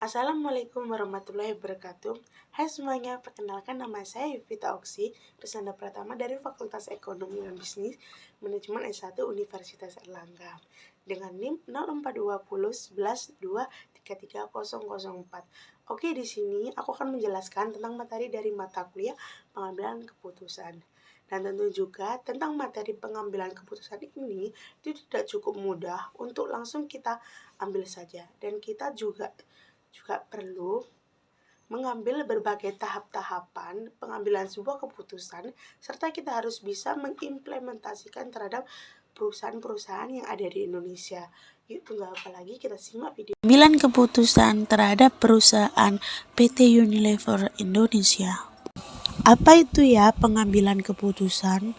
Assalamualaikum warahmatullahi wabarakatuh. Hai semuanya, perkenalkan nama saya Yuvita Oksi, Rusanda Pratama dari Fakultas Ekonomi dan Bisnis Manajemen S1 Universitas Erlangga dengan NIM 042011233004. Oke, di sini aku akan menjelaskan tentang materi dari mata kuliah pengambilan keputusan. Dan tentu juga tentang materi pengambilan keputusan ini itu tidak cukup mudah untuk langsung kita ambil saja, dan kita juga perlu mengambil berbagai tahap-tahapan pengambilan sebuah keputusan, serta kita harus bisa mengimplementasikan terhadap perusahaan-perusahaan yang ada di Indonesia. Yuk, tunggu apa lagi, kita simak video. Pengambilan keputusan terhadap perusahaan PT Unilever Indonesia. Apa itu ya pengambilan keputusan?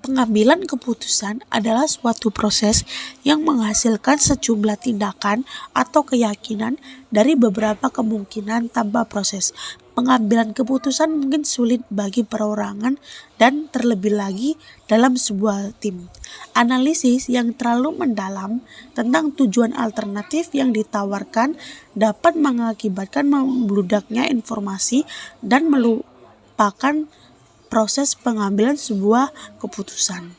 Pengambilan keputusan adalah suatu proses yang menghasilkan sejumlah tindakan atau keyakinan dari beberapa kemungkinan tanpa proses. Pengambilan keputusan mungkin sulit bagi perorangan dan terlebih lagi dalam sebuah tim. Analisis yang terlalu mendalam tentang tujuan alternatif yang ditawarkan dapat mengakibatkan membludaknya informasi dan melupakan proses pengambilan sebuah keputusan.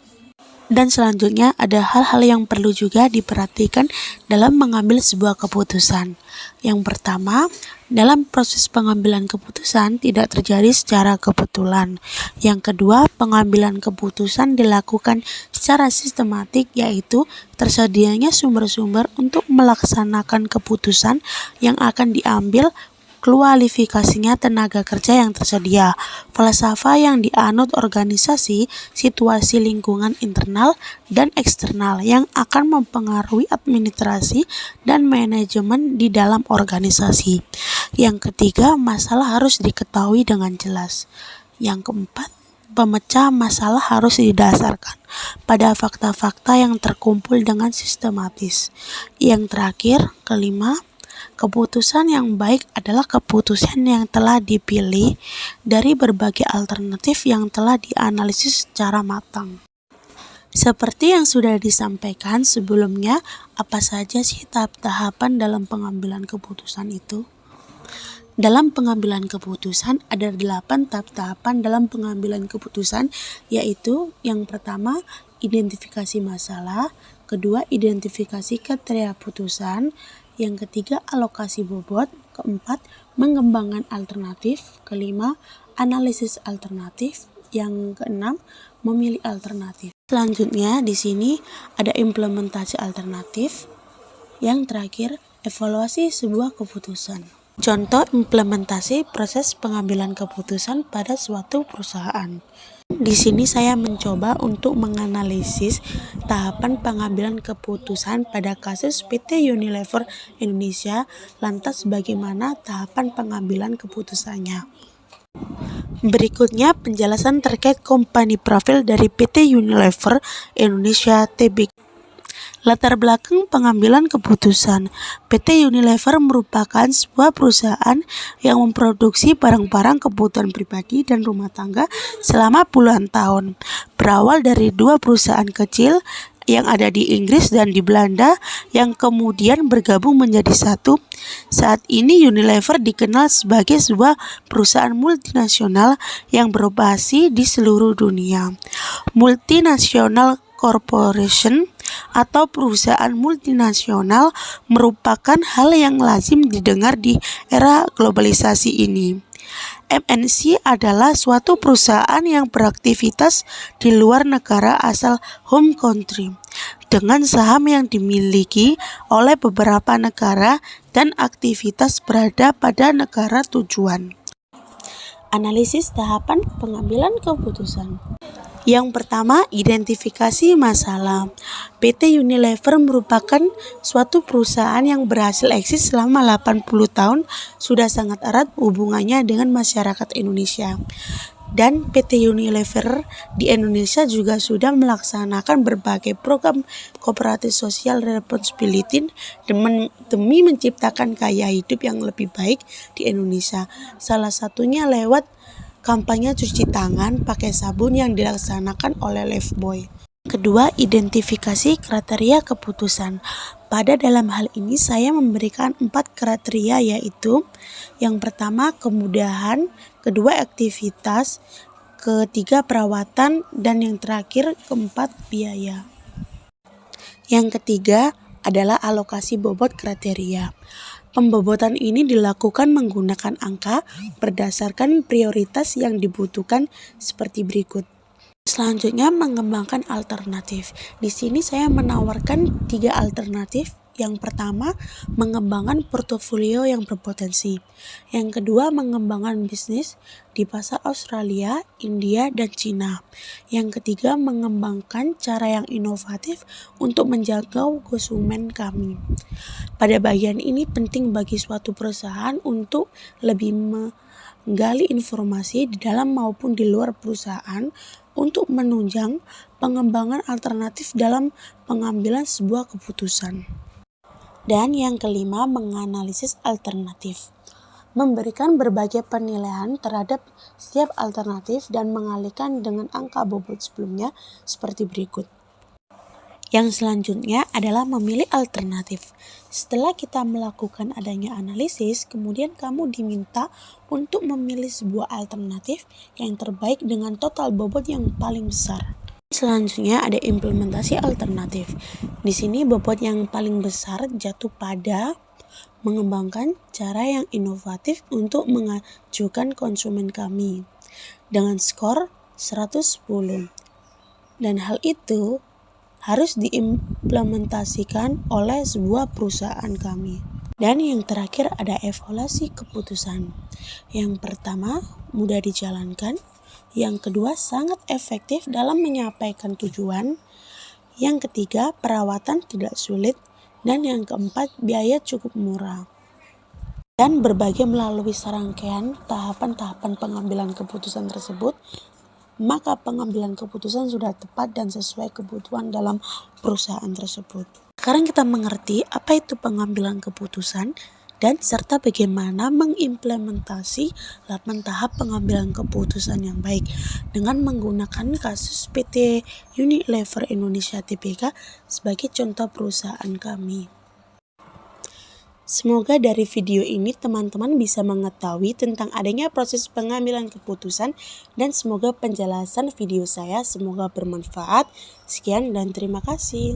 Dan selanjutnya ada hal-hal yang perlu juga diperhatikan dalam mengambil sebuah keputusan. Yang pertama, dalam proses pengambilan keputusan tidak terjadi secara kebetulan. Yang kedua, pengambilan keputusan dilakukan secara sistematik, yaitu tersedianya sumber-sumber untuk melaksanakan keputusan yang akan diambil, kualifikasinya tenaga kerja yang tersedia, falsafah yang dianut organisasi, situasi lingkungan internal dan eksternal yang akan mempengaruhi administrasi dan manajemen di dalam organisasi. Yang ketiga, masalah harus diketahui dengan jelas. Yang keempat, pemecah masalah harus didasarkan pada fakta-fakta yang terkumpul dengan sistematis. Yang terakhir, kelima, keputusan yang baik adalah keputusan yang telah dipilih dari berbagai alternatif yang telah dianalisis secara matang. Seperti yang sudah disampaikan sebelumnya, apa saja sih tahap-tahapan dalam pengambilan keputusan itu? Dalam pengambilan keputusan ada 8 tahap-tahapan dalam pengambilan keputusan, yaitu yang pertama, identifikasi masalah, kedua, identifikasi kriteria putusan, yang ketiga, alokasi bobot, keempat, mengembangkan alternatif, kelima, analisis alternatif, yang keenam, memilih alternatif. Selanjutnya di sini ada implementasi alternatif, yang terakhir, evaluasi sebuah keputusan. Contoh implementasi proses pengambilan keputusan pada suatu perusahaan. Di sini saya mencoba untuk menganalisis tahapan pengambilan keputusan pada kasus PT Unilever Indonesia, lantas bagaimana tahapan pengambilan keputusannya. Berikutnya penjelasan terkait company profile dari PT Unilever Indonesia Tbk. Latar belakang pengambilan keputusan. PT Unilever merupakan sebuah perusahaan yang memproduksi barang-barang kebutuhan pribadi dan rumah tangga selama puluhan tahun. Berawal dari 2 perusahaan kecil yang ada di Inggris dan di Belanda yang kemudian bergabung menjadi satu. Saat ini Unilever dikenal sebagai sebuah perusahaan multinasional yang beroperasi di seluruh dunia. Multinational Corporation atau perusahaan multinasional merupakan hal yang lazim didengar di era globalisasi ini. MNC adalah suatu perusahaan yang beraktivitas di luar negara asal home country, dengan saham yang dimiliki oleh beberapa negara dan aktivitas berada pada negara tujuan. Analisis tahapan pengambilan keputusan. Yang pertama, identifikasi masalah. PT Unilever merupakan suatu perusahaan yang berhasil eksis selama 80 tahun, sudah sangat erat hubungannya dengan masyarakat Indonesia. Dan PT Unilever di Indonesia juga sudah melaksanakan berbagai program kooperatif social responsibility demi menciptakan gaya hidup yang lebih baik di Indonesia. Salah satunya lewat kampanye cuci tangan pakai sabun yang dilaksanakan oleh Lifebuoy. Kedua, identifikasi kriteria keputusan. Pada dalam hal ini saya memberikan 4 kriteria, yaitu yang pertama kemudahan, kedua aktivitas, ketiga perawatan, dan yang terakhir keempat biaya. Yang ketiga adalah alokasi bobot kriteria. Pembobotan ini dilakukan menggunakan angka berdasarkan prioritas yang dibutuhkan seperti berikut. Selanjutnya, mengembangkan alternatif. Di sini saya menawarkan 3 alternatif. Yang pertama, mengembangkan portofolio yang berpotensi. Yang kedua, mengembangkan bisnis di pasar Australia, India, dan Cina. Yang ketiga, mengembangkan cara yang inovatif untuk menjangkau konsumen kami. Pada bagian ini penting bagi suatu perusahaan untuk lebih menggali informasi di dalam maupun di luar perusahaan untuk menunjang pengembangan alternatif dalam pengambilan sebuah keputusan. Dan yang kelima, menganalisis alternatif. Memberikan berbagai penilaian terhadap setiap alternatif dan mengalihkan dengan angka bobot sebelumnya seperti berikut. Yang selanjutnya adalah memilih alternatif. Setelah kita melakukan adanya analisis, kemudian kamu diminta untuk memilih sebuah alternatif yang terbaik dengan total bobot yang paling besar. Selanjutnya ada implementasi alternatif. Di sini bobot yang paling besar jatuh pada mengembangkan cara yang inovatif untuk mengajukan konsumen kami dengan skor 110. Dan hal itu harus diimplementasikan oleh sebuah perusahaan kami. Dan yang terakhir ada evaluasi keputusan. Yang pertama, mudah dijalankan. Yang kedua, sangat efektif dalam menyampaikan tujuan. Yang ketiga, perawatan tidak sulit. Dan yang keempat, biaya cukup murah. Dan berbagi melalui serangkaian tahapan-tahapan pengambilan keputusan tersebut, maka pengambilan keputusan sudah tepat dan sesuai kebutuhan dalam perusahaan tersebut. Sekarang kita mengerti apa itu pengambilan keputusan dan serta bagaimana mengimplementasi 8 tahap pengambilan keputusan yang baik dengan menggunakan kasus PT Unilever Indonesia Tbk sebagai contoh perusahaan kami. Semoga dari video ini teman-teman bisa mengetahui tentang adanya proses pengambilan keputusan dan semoga penjelasan video saya semoga bermanfaat. Sekian dan terima kasih.